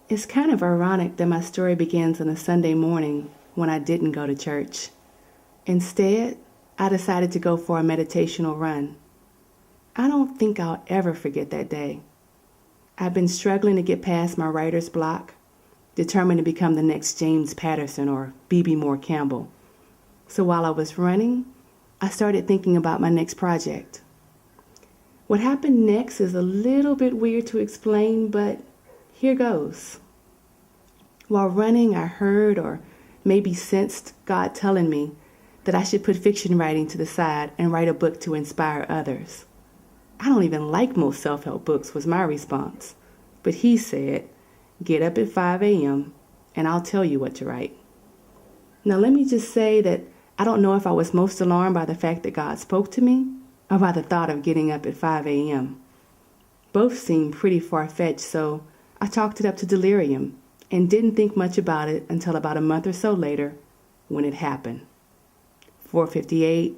It's kind of ironic that my story begins on a Sunday morning when I didn't go to church. Instead, I decided to go for a meditational run. I don't think I'll ever forget that day. I've been struggling to get past my writer's block, determined to become the next James Patterson or B.B. Moore Campbell. So while I was running, I started thinking about my next project. What happened next is a little bit weird to explain, but here goes. While running, I heard or maybe sensed God telling me that I should put fiction writing to the side and write a book to inspire others. I don't even like most self-help books, was my response. But he said, get up at 5 a.m. and I'll tell you what to write. Now let me just say that I don't know if I was most alarmed by the fact that God spoke to me or by the thought of getting up at 5 a.m. Both seemed pretty far-fetched, so I chalked it up to delirium and didn't think much about it until about a month or so later when it happened. 4:58,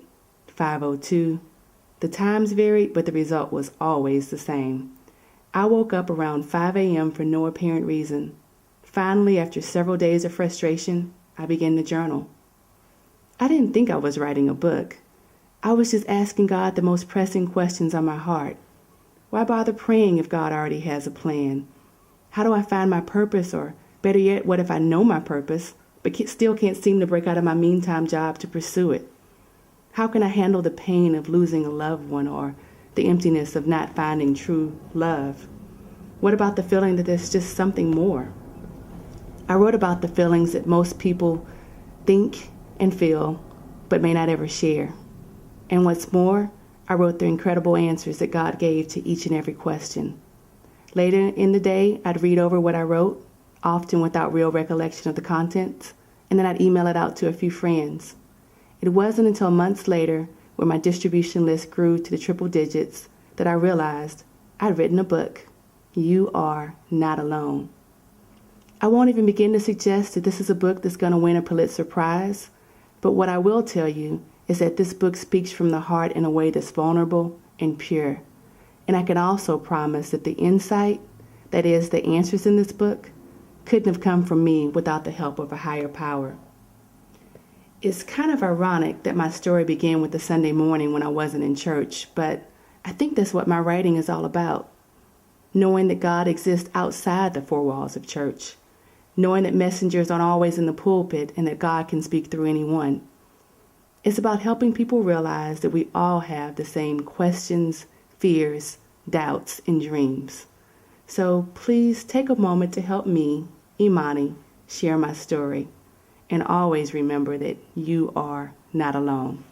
5:02. The times varied, but the result was always the same. I woke up around 5 a.m. for no apparent reason. Finally, after several days of frustration, I began to journal. I didn't think I was writing a book. I was just asking God the most pressing questions on my heart. Why bother praying if God already has a plan? How do I find my purpose? Or better yet, what if I know my purpose, but still can't seem to break out of my meantime job to pursue it? How can I handle the pain of losing a loved one or the emptiness of not finding true love? What about the feeling that there's just something more? I wrote about the feelings that most people think and feel, but may not ever share. And what's more, I wrote the incredible answers that God gave to each and every question. Later in the day, I'd read over what I wrote, often without real recollection of the contents, and then I'd email it out to a few friends. It wasn't until months later, when my distribution list grew to the triple digits, that I realized I'd written a book. You Are Not Alone. I won't even begin to suggest that this is a book that's going to win a Pulitzer Prize, but what I will tell you is that this book speaks from the heart in a way that's vulnerable and pure. And I can also promise that the insight, that is, the answers in this book, couldn't have come from me without the help of a higher power. It's kind of ironic that my story began with a Sunday morning when I wasn't in church, but I think that's what my writing is all about. Knowing that God exists outside the four walls of church. Knowing that messengers aren't always in the pulpit and that God can speak through anyone. It's about helping people realize that we all have the same questions, fears, doubts, and dreams. So please take a moment to help me, Imani, share my story. And always remember that you are not alone.